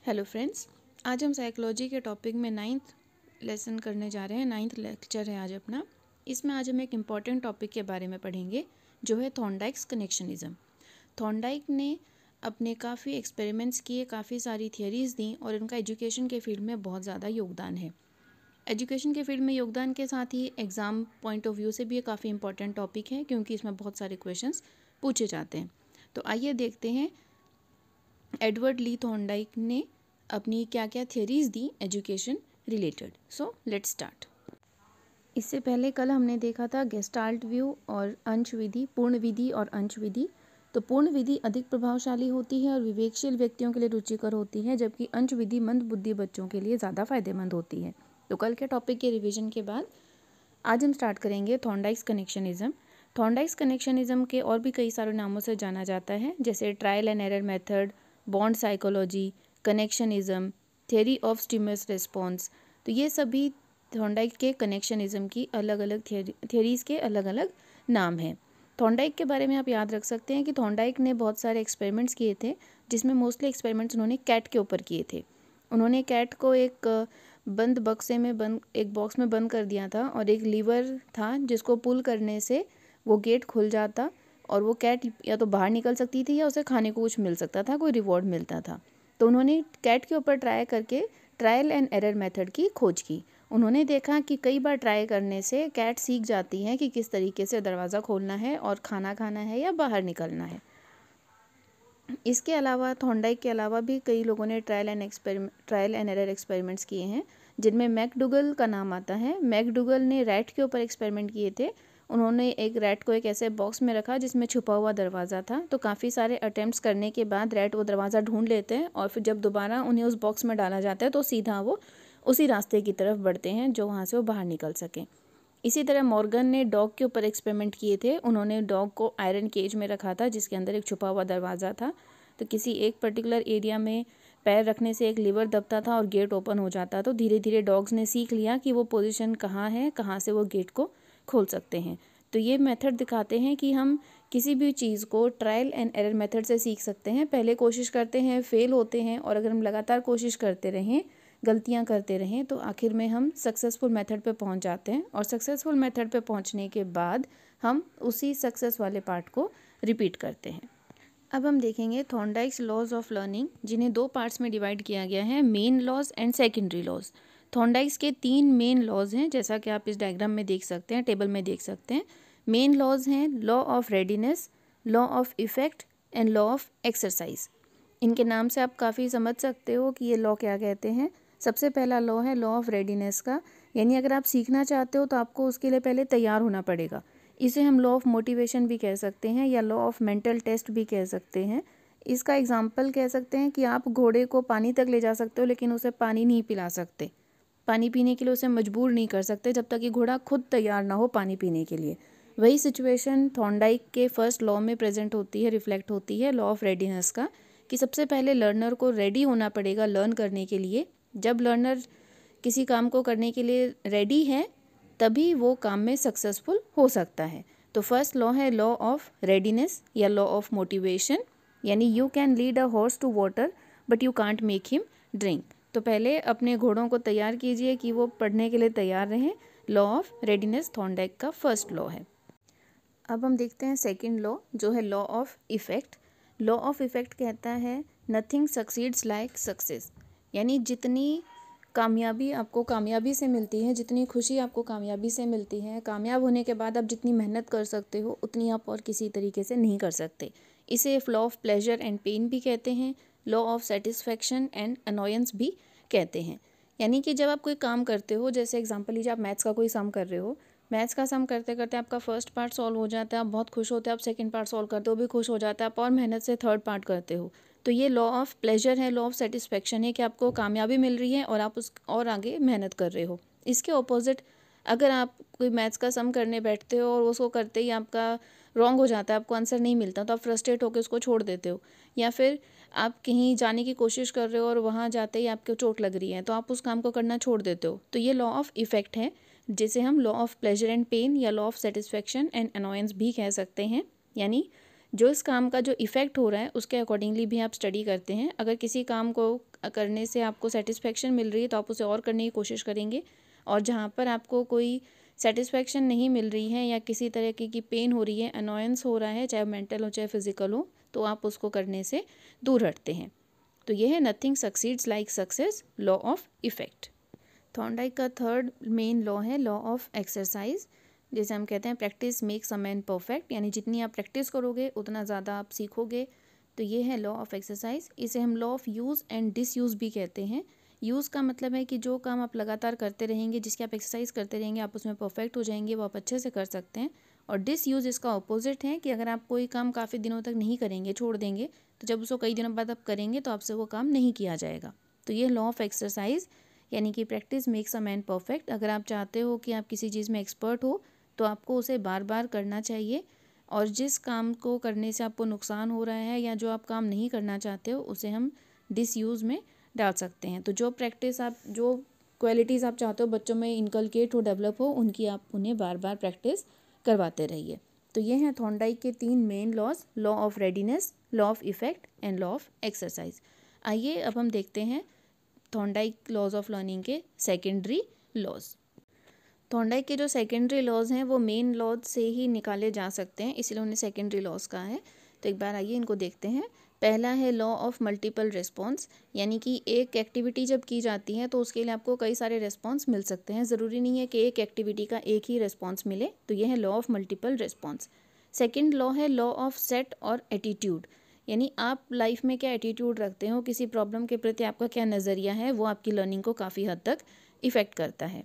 Hello friends, आज हम psychology के टॉपिक में 9th लेसन करने जा रहे हैं। 9th लेक्चर है आज अपना। इसमें आज हम एक इम्पॉर्टेंट टॉपिक के बारे में पढ़ेंगे जो है थॉर्नडाइक्स कनेक्शनिज़म। थॉर्नडाइक ने अपने काफ़ी एक्सपेरिमेंट्स किए, काफ़ी सारी थियरीज़ दी और उनका एजुकेशन के फील्ड में बहुत ज़्यादा योगदान है। एजुकेशन के फील्ड में योगदान के साथ ही एग्ज़ाम पॉइंट ऑफ व्यू से भी ये काफ़ी इंपॉर्टेंट टॉपिक है क्योंकि इसमें बहुत सारे क्वेश्चंस पूछे जाते हैं। तो आइए देखते हैं एडवर्ड ली थॉर्नडाइक ने अपनी क्या क्या theories the education related. So let's start. इससे पहले कल हमने देखा था गेस्टाल्ट व्यू और अंश विधि, पूर्ण विधि और अंश विधि। तो पूर्ण विधि अधिक प्रभावशाली होती है और विवेकशील व्यक्तियों के लिए रुचिकर होती है, जबकि अंश विधि मंद बुद्धि बच्चों के लिए ज़्यादा फायदेमंद होती है। तो कल के टॉपिक के रिविजन के बाद आज हम स्टार्ट करेंगे थॉर्नडाइक्स कनेक्शनिज़म। थॉर्नडाइक्स कनेक्शनिज़म के और भी कई सारे नामों से जाना जाता है, जैसे trial and error method, bond psychology, connectionism, theory of stimulus response. तो ये सभी थॉर्नडाइक के कनेक्शनिज़म की अलग अलग थियरीज़ के अलग अलग नाम हैं। थॉर्नडाइक के बारे में आप याद रख सकते हैं कि थॉर्नडाइक ने बहुत सारे एक्सपेरिमेंट्स किए थे, जिसमें मोस्टली एक्सपेरिमेंट्स उन्होंने कैट के ऊपर किए थे। उन्होंने कैट को एक बंद बक्से में एक बॉक्स में बंद कर दिया था और एक लीवर था जिसको पुल करने से वो गेट खुल जाता और वो कैट या तो बाहर निकल सकती थी या उसे खाने को कुछ मिल सकता था, कोई रिवॉर्ड मिलता था। तो उन्होंने कैट के ऊपर ट्राई करके ट्रायल एंड एरर मेथड की खोज की। उन्होंने देखा कि कई बार ट्राई करने से कैट सीख जाती है कि किस तरीके से दरवाज़ा खोलना है और खाना खाना है या बाहर निकलना है। इसके अलावा थॉर्नडाइक के अलावा भी कई लोगों ने ट्रायल एंड एरर एक्सपेरिमेंट्स किए हैं, जिनमें मैकडूगल का नाम आता है। मैकडूगल ने रैट के ऊपर एक्सपेरिमेंट किए थे। उन्होंने एक रैट को एक ऐसे बॉक्स में रखा जिसमें छुपा हुआ दरवाज़ा था। तो काफ़ी सारे अटेम्प्ट्स करने के बाद रैट वो दरवाज़ा ढूंढ लेते हैं और फिर जब दोबारा उन्हें उस बॉक्स में डाला जाता है तो सीधा वो उसी रास्ते की तरफ बढ़ते हैं जो वहाँ से वो बाहर निकल सकें। इसी तरह मॉर्गन ने डॉग के ऊपर एक्सपेरिमेंट किए थे। उन्होंने डॉग को आयरन केज में रखा था जिसके अंदर एक छुपा हुआ दरवाज़ा था। तो किसी एक पर्टिकुलर एरिया में पैर रखने से एक लीवर दबता था और गेट ओपन हो जाता। तो धीरे धीरे डॉग्स ने सीख लिया कि वो पोजीशन कहाँ है, कहाँ से वो गेट को खोल सकते हैं। तो ये मेथड दिखाते हैं कि हम किसी भी चीज़ को ट्रायल एंड एरर मेथड से सीख सकते हैं। पहले कोशिश करते हैं, फेल होते हैं, और अगर हम लगातार कोशिश करते रहें, गलतियां करते रहें, तो आखिर में हम सक्सेसफुल मेथड पे पहुंच जाते हैं। और सक्सेसफुल मेथड पे पहुंचने के बाद हम उसी सक्सेस वाले पार्ट को रिपीट करते हैं। अब हम देखेंगे थॉर्नडाइक्स लॉज ऑफ लर्निंग, जिन्हें दो पार्ट्स में डिवाइड किया गया है, main laws and secondary laws. Thorndike's के 3 मेन लॉज हैं, जैसा कि आप इस डायग्राम में देख सकते हैं, टेबल में देख सकते हैं। मेन लॉज हैं law of readiness, law of effect and law of exercise. इनके नाम से आप काफ़ी समझ सकते हो कि ये लॉ क्या कहते हैं। सबसे पहला लॉ है लॉ ऑफ रेडीनेस का, यानी अगर आप सीखना चाहते हो तो आपको उसके लिए पहले तैयार होना पड़ेगा। इसे हम लॉ ऑफ मोटिवेशन भी कह सकते हैं या लॉ ऑफ मेंटल टेस्ट भी कह सकते हैं। इसका एग्जाम्पल कह सकते हैं कि आप घोड़े को पानी तक ले जा सकते हो लेकिन उसे पानी नहीं पिला सकते, पानी पीने के लिए उसे मजबूर नहीं कर सकते जब तक कि घोड़ा खुद तैयार ना हो पानी पीने के लिए। वही सिचुएशन थॉर्नडाइक के फर्स्ट लॉ में प्रेजेंट होती है, रिफ्लेक्ट होती है, लॉ ऑफ रेडीनेस का, कि सबसे पहले लर्नर को रेडी होना पड़ेगा लर्न करने के लिए। जब लर्नर किसी काम को करने के लिए रेडी है तभी वो काम में सक्सेसफुल हो सकता है। तो फर्स्ट लॉ है लॉ ऑफ रेडीनेस या लॉ ऑफ मोटिवेशन, यानी you can lead a horse to water but you can't make him drink. तो पहले अपने घोड़ों को तैयार कीजिए कि वो पढ़ने के लिए तैयार रहें। लॉ ऑफ रेडीनेस थॉर्नडाइक का फर्स्ट लॉ है। अब हम देखते हैं सेकेंड लॉ, जो है law of effect. Law of effect कहता है नथिंग सक्सीड्स लाइक सक्सेस, यानी जितनी कामयाबी आपको कामयाबी से मिलती है, जितनी खुशी आपको कामयाबी से मिलती है, कामयाब होने के बाद आप जितनी मेहनत कर सकते हो उतनी आप और किसी तरीके से नहीं कर सकते। इसे law of pleasure and pain भी कहते हैं, law of satisfaction and annoyance भी कहते हैं। यानी कि जब आप कोई काम करते हो, जैसे एग्जांपल लीजिए आप मैथ्स का कोई सम कर रहे हो, मैथ्स का सम करते करते आपका फर्स्ट पार्ट सॉल्व हो जाता है, आप बहुत खुश होते हैं, आप सेकंड पार्ट सॉल्व करते हो भी खुश हो जाता है, आप और मेहनत से थर्ड पार्ट करते हो। तो ये लॉ ऑफ प्लेजर है, लॉ ऑफ सेटिस्फेक्शन है कि आपको कामयाबी मिल रही है और आप उस और आगे मेहनत कर रहे हो। इसके ऑपोजिट अगर आप कोई मैथ्स का सम करने बैठते हो और उसको करते ही आपका रॉन्ग हो जाता है, आपको आंसर नहीं मिलता, तो आप फ्रस्ट्रेट होकर उसको छोड़ देते हो। या फिर आप कहीं जाने की कोशिश कर रहे हो और वहाँ जाते ही आपको चोट लग रही है तो आप उस काम को करना छोड़ देते हो। तो ये लॉ ऑफ इफेक्ट है, जिसे हम law of pleasure and pain या law of satisfaction and annoyance भी कह सकते हैं। यानी जो इस काम का जो इफ़ेक्ट हो रहा है उसके अकॉर्डिंगली भी आप स्टडी करते हैं। अगर किसी काम को करने से आपको सेटिस्फेक्शन मिल रही है तो आप उसे और करने की कोशिश करेंगे, और जहाँ पर आपको कोई सेटिस्फेक्शन नहीं मिल रही है या किसी तरह की पेन हो रही है, अनोयंस हो रहा है, चाहे मेंटल हो चाहे फिजिकल हो, तो आप उसको करने से दूर हटते हैं। तो ये है nothing succeeds like success, law of effect. Thorndike का थर्ड मेन लॉ है लॉ ऑफ एक्सरसाइज, जैसे हम कहते हैं practice makes a man perfect, यानी जितनी आप प्रैक्टिस करोगे उतना ज़्यादा आप सीखोगे। तो ये है लॉ ऑफ एक्सरसाइज। इसे हम law of use and disuse भी कहते हैं। यूज़ का मतलब है कि जो काम आप लगातार करते रहेंगे, जिसकी आप एक्सरसाइज करते रहेंगे, आप उसमें परफेक्ट हो जाएंगे, वो आप अच्छे से कर सकते हैं। और डिसयूज़ इसका अपोजिट है कि अगर आप कोई काम काफ़ी दिनों तक नहीं करेंगे, छोड़ देंगे, तो जब उसको कई दिनों बाद आप करेंगे तो आपसे वो काम नहीं किया जाएगा। तो ये लॉ ऑफ एक्सरसाइज, यानी कि practice makes a man perfect. अगर आप चाहते हो कि आप किसी चीज़ में एक्सपर्ट हो तो आपको उसे बार बार करना चाहिए, और जिस काम को करने से आपको नुकसान हो रहा है या जो आप काम नहीं करना चाहते हो उसे हम डिसयूज़ में डाल सकते हैं। तो जो प्रैक्टिस आप, जो क्वालिटीज़ आप चाहते हो बच्चों में इनकलकेट हो, डेवलप हो, उनकी आप उन्हें बार बार प्रैक्टिस करवाते रहिए। तो ये हैं थॉर्नडाइक के 3 main laws, law of readiness, law of effect and law of exercise. आइए अब हम देखते हैं थॉर्नडाइक लॉज ऑफ लर्निंग के सेकेंडरी लॉज। थॉर्नडाइक के जो सेकेंडरी लॉज हैं वो मेन लॉज से ही निकाले जा सकते हैं, इसलिए उन्हें सेकेंडरी लॉज कहा है। तो एक बार आइए इनको देखते हैं। पहला है लॉ ऑफ मल्टीपल रिस्पॉन्स, यानी कि एक एक्टिविटी जब की जाती है तो उसके लिए आपको कई सारे रिस्पॉन्स मिल सकते हैं, ज़रूरी नहीं है कि एक एक्टिविटी का एक ही रिस्पॉन्स मिले। तो यह है law of multiple response. Second law है लॉ ऑफ सेट और एटीट्यूड, यानी आप लाइफ में क्या एटीट्यूड रखते हो, किसी प्रॉब्लम के प्रति आपका क्या नज़रिया है, वो आपकी लर्निंग को काफ़ी हद तक इफ़ेक्ट करता है।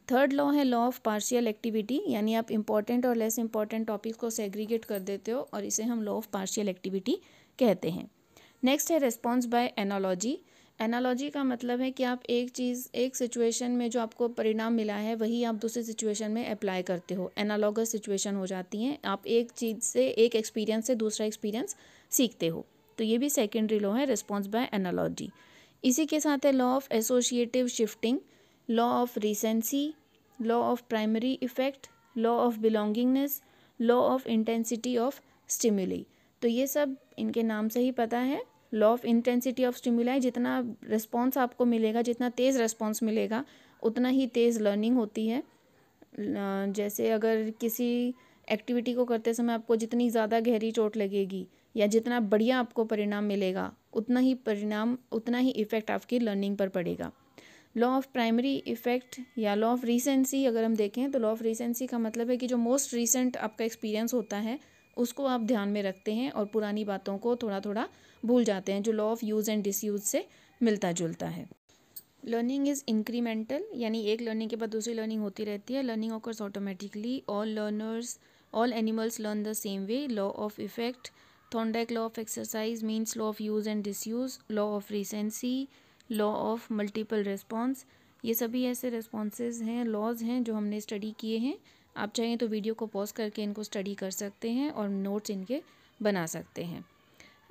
थर्ड लॉ है लॉ ऑफ पार्शियल एक्टिविटी, यानी आप इंपॉर्टेंट और लेस इंपॉर्टेंट टॉपिक्स को सेग्रीगेट कर देते हो, और इसे हम लॉ ऑफ पार्शियल एक्टिविटी कहते हैं। नेक्स्ट है रिस्पॉन्स बाय एनालॉजी। एनालॉजी का मतलब है कि आप एक चीज़, एक सिचुएशन में जो आपको परिणाम मिला है वही आप दूसरी सिचुएशन में अप्लाई करते हो, एनालॉगस सिचुएशन हो जाती हैं। आप एक चीज़ से, एक एक्सपीरियंस से दूसरा एक्सपीरियंस सीखते हो। तो ये भी सेकेंडरी लॉ है, रिस्पॉन्स बाय एनालॉजी। इसी के साथ है law of associative shifting, law of recency, law of primary effect, law of belongingness, law of intensity of stimuli. तो ये सब इनके नाम से ही पता है। Law of intensity of stimuli, जितना रिस्पॉन्स आपको मिलेगा, जितना तेज़ रिस्पॉन्स मिलेगा उतना ही तेज़ लर्निंग होती है। जैसे अगर किसी एक्टिविटी को करते समय आपको जितनी ज़्यादा गहरी चोट लगेगी या जितना बढ़िया आपको परिणाम मिलेगा, उतना ही इफ़ेक्ट आपकी लर्निंग पर पड़ेगा। लॉ ऑफ प्राइमरी इफेक्ट या लॉ ऑफ रीसेंसी अगर हम देखें तो लॉ ऑफ रीसेंसी का मतलब है कि जो मोस्ट रीसेंट आपका एक्सपीरियंस होता है उसको आप ध्यान में रखते हैं और पुरानी बातों को थोड़ा थोड़ा भूल जाते हैं, जो law of use and disuse से मिलता जुलता है। लर्निंग इज़ इंक्रीमेंटल, यानी एक लर्निंग के बाद दूसरी लर्निंग होती रहती है। Learning occurs automatically, all animals learn the same way. Law of effect, Thorndike law of exercise means law of use and disuse, law of recency, law of multiple response. ये सभी ऐसे responses हैं, laws हैं जो हमने study किए हैं। आप चाहें तो वीडियो को पॉज करके इनको स्टडी कर सकते हैं और नोट्स इनके बना सकते हैं।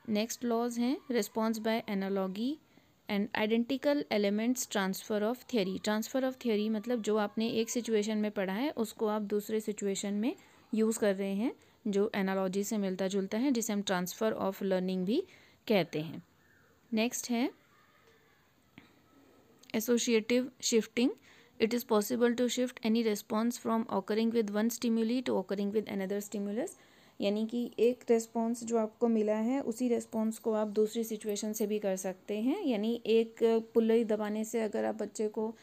नेक्स्ट लॉज हैं response by analogy and identical elements transfer of theory. Transfer of theory मतलब जो आपने एक सिचुएशन में पढ़ा है उसको आप दूसरे सिचुएशन में यूज़ कर रहे हैं, जो एनालॉजी से मिलता जुलता है, जिसे हम ट्रांसफ़र ऑफ लर्निंग भी कहते हैं। नेक्स्ट है associative shifting. It is possible to shift any response from occurring with one stimuli to occurring with another stimulus. यानी कि एक रेस्पॉन्स जो आपको मिला है उसी रेस्पॉन्स को आप दूसरी सिचुएशन से भी कर सकते हैं। यानी एक पुल्लई दबाने से अगर आप बच्चे को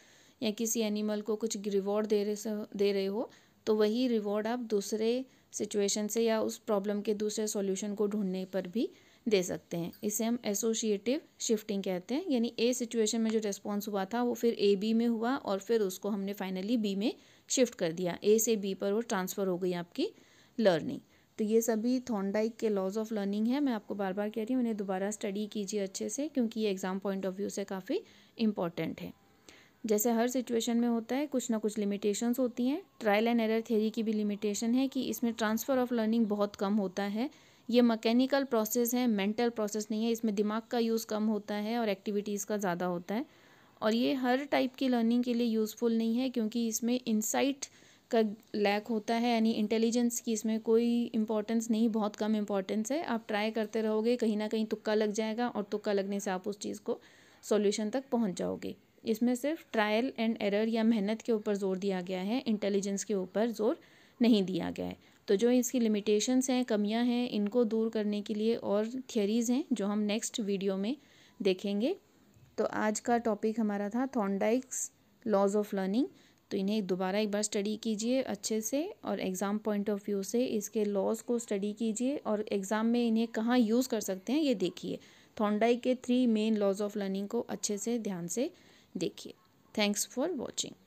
या किसी एनिमल को कुछ रिवॉर्ड दे रहे हो तो वही रिवॉर्ड आप दूसरे सिचुएशन से या उस प्रॉब्लम के दूसरे सॉल्यूशन को ढूंढने पर भी दे सकते हैं। इसे हम एसोसिएटिव शिफ्टिंग कहते हैं। यानी ए सिचुएशन में जो रेस्पॉन्स हुआ था वो फिर ए बी में हुआ और फिर उसको हमने फाइनली बी में शिफ्ट कर दिया, ए से बी पर वो ट्रांसफ़र हो गई आपकी लर्निंग। तो ये सभी थॉर्नडाइक के लॉज ऑफ लर्निंग है। मैं आपको बार बार कह रही हूँ इन्हें दोबारा स्टडी कीजिए अच्छे से, क्योंकि ये एग्ज़ाम पॉइंट ऑफ व्यू से काफ़ी इंपॉर्टेंट है। जैसे हर सिचुएशन में होता है, कुछ ना कुछ लिमिटेशंस होती हैं। ट्रायल एंड एरर थ्योरी की भी लिमिटेशन है कि इसमें ट्रांसफ़र ऑफ लर्निंग बहुत कम होता है। ये मैकेनिकल प्रोसेस है, मेंटल प्रोसेस नहीं है। इसमें दिमाग का यूज़ कम होता है और एक्टिविटीज़ का ज़्यादा होता है। और ये हर टाइप की लर्निंग के लिए यूज़फुल नहीं है, क्योंकि इसमें इंसाइट का लैक होता है, यानी इंटेलिजेंस की इसमें कोई इम्पोर्टेंस नहीं, बहुत कम इम्पोर्टेंस है। आप ट्राई करते रहोगे, कहीं ना कहीं तुक्का लग जाएगा और तुक्का लगने से आप उस चीज़ को सॉल्यूशन तक पहुंच जाओगे। इसमें सिर्फ ट्रायल एंड एरर या मेहनत के ऊपर जोर दिया गया है, इंटेलिजेंस के ऊपर जोर नहीं दिया गया है। तो जो इसकी लिमिटेशंस हैं, कमियां हैं, इनको दूर करने के लिए और थियरीज़ हैं जो हम नेक्स्ट वीडियो में देखेंगे। तो आज का टॉपिक हमारा था थॉर्नडाइक्स लॉज ऑफ लर्निंग। तो इन्हें दोबारा एक बार स्टडी कीजिए अच्छे से और एग्ज़ाम पॉइंट ऑफ व्यू से इसके लॉज को स्टडी कीजिए और एग्ज़ाम में इन्हें कहाँ यूज़ कर सकते हैं ये देखिए। थॉर्नडाइक के 3 मेन लॉज ऑफ लर्निंग को अच्छे से ध्यान से देखिए। Thanks for watching.